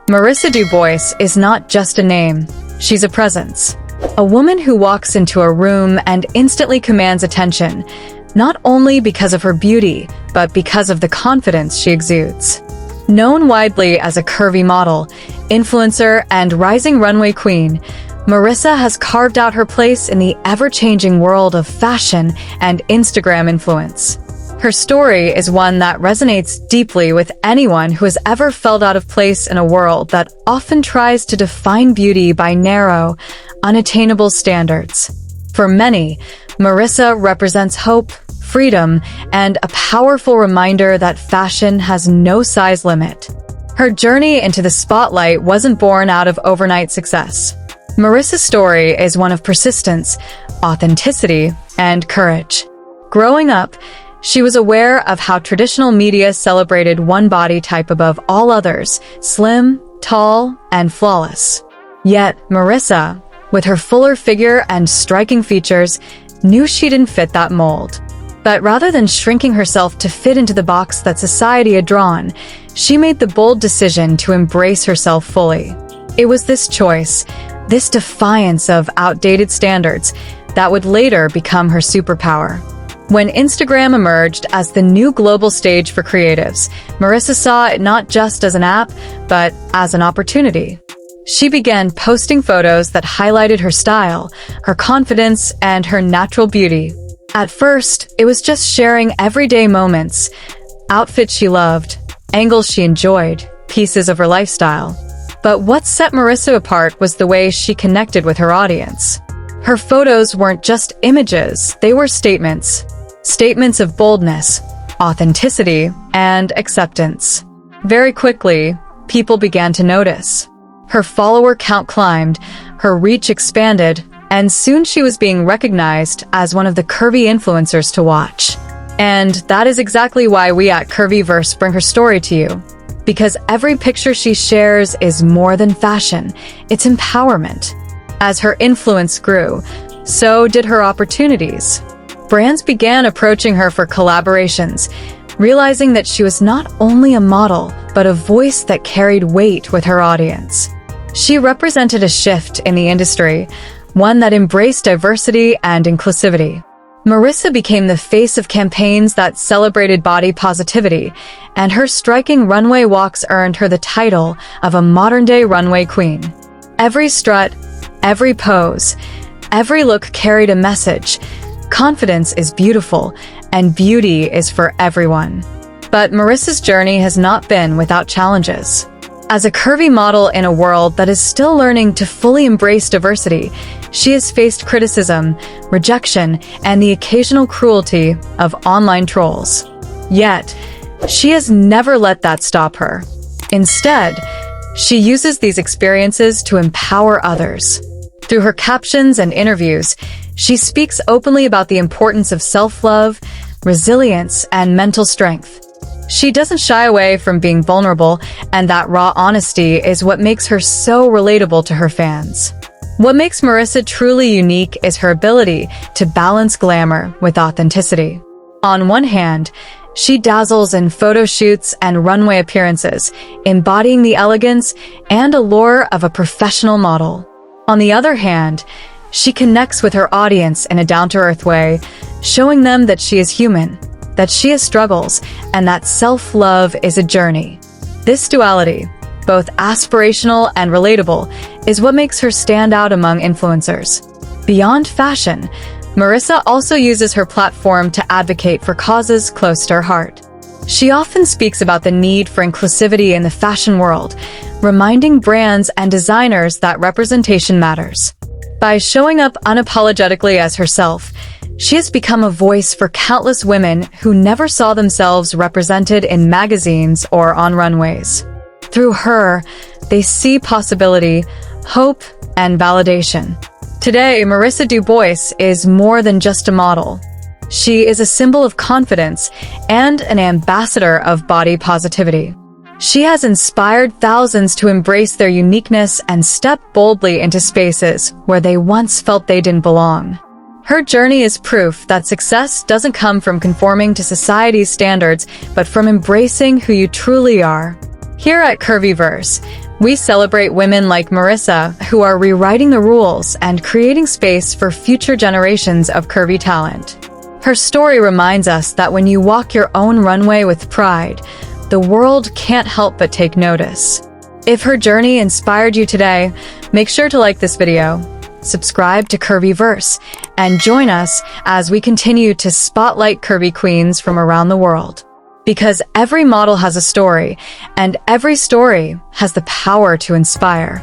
Marissa Dubois is not just a name, she's a presence. A woman who walks into a room and instantly commands attention, not only because of her beauty, but because of the confidence she exudes. Known widely as a curvy model, influencer, and rising runway queen, Marissa has carved out her place in the ever-changing world of fashion and Instagram influence. Her story is one that resonates deeply with anyone who has ever felt out of place in a world that often tries to define beauty by narrow, unattainable standards. For many, Marissa represents hope, freedom, and a powerful reminder that fashion has no size limit. Her journey into the spotlight wasn't born out of overnight success. Marissa's story is one of persistence, authenticity, and courage. Growing up, she was aware of how traditional media celebrated one body type above all others, slim, tall, and flawless. Yet, Marissa, with her fuller figure and striking features, knew she didn't fit that mold. But rather than shrinking herself to fit into the box that society had drawn, she made the bold decision to embrace herself fully. It was this choice, this defiance of outdated standards, that would later become her superpower. When Instagram emerged as the new global stage for creatives, Marissa saw it not just as an app, but as an opportunity. She began posting photos that highlighted her style, her confidence, and her natural beauty. At first, it was just sharing everyday moments, outfits she loved, angles she enjoyed, pieces of her lifestyle. But what set Marissa apart was the way she connected with her audience. Her photos weren't just images, they were statements. Statements of boldness, authenticity, and acceptance. Very quickly, people began to notice. Her follower count climbed, her reach expanded, and soon she was being recognized as one of the curvy influencers to watch. And that is exactly why we at Curvy Verse bring her story to you. Because every picture she shares is more than fashion, it's empowerment. As her influence grew, so did her opportunities. Brands began approaching her for collaborations, realizing that she was not only a model, but a voice that carried weight with her audience. She represented a shift in the industry, one that embraced diversity and inclusivity. Marissa became the face of campaigns that celebrated body positivity, and her striking runway walks earned her the title of a modern-day runway queen. Every strut, every pose, every look carried a message. Confidence is beautiful, and beauty is for everyone. But Marissa's journey has not been without challenges. As a curvy model in a world that is still learning to fully embrace diversity, she has faced criticism, rejection, and the occasional cruelty of online trolls. Yet, she has never let that stop her. Instead, she uses these experiences to empower others. Through her captions and interviews, she speaks openly about the importance of self-love, resilience, and mental strength. She doesn't shy away from being vulnerable, and that raw honesty is what makes her so relatable to her fans. What makes Marissa truly unique is her ability to balance glamour with authenticity. On one hand, she dazzles in photo shoots and runway appearances, embodying the elegance and allure of a professional model. On the other hand, she connects with her audience in a down-to-earth way, showing them that she is human, that she has struggles, and that self-love is a journey. This duality, both aspirational and relatable, is what makes her stand out among influencers. Beyond fashion, Marissa also uses her platform to advocate for causes close to her heart. She often speaks about the need for inclusivity in the fashion world, reminding brands and designers that representation matters. By showing up unapologetically as herself, she has become a voice for countless women who never saw themselves represented in magazines or on runways. Through her, they see possibility, hope, and validation. Today, Marissa Dubois is more than just a model. She is a symbol of confidence and an ambassador of body positivity. She has inspired thousands to embrace their uniqueness and step boldly into spaces where they once felt they didn't belong. Her journey is proof that success doesn't come from conforming to society's standards, but from embracing who you truly are. Here at Curvy Verse, we celebrate women like Marissa who are rewriting the rules and creating space for future generations of curvy talent. Her story reminds us that when you walk your own runway with pride, the world can't help but take notice. If her journey inspired you today, make sure to like this video, subscribe to Curvy Verse, and join us as we continue to spotlight curvy queens from around the world. Because every model has a story, and every story has the power to inspire.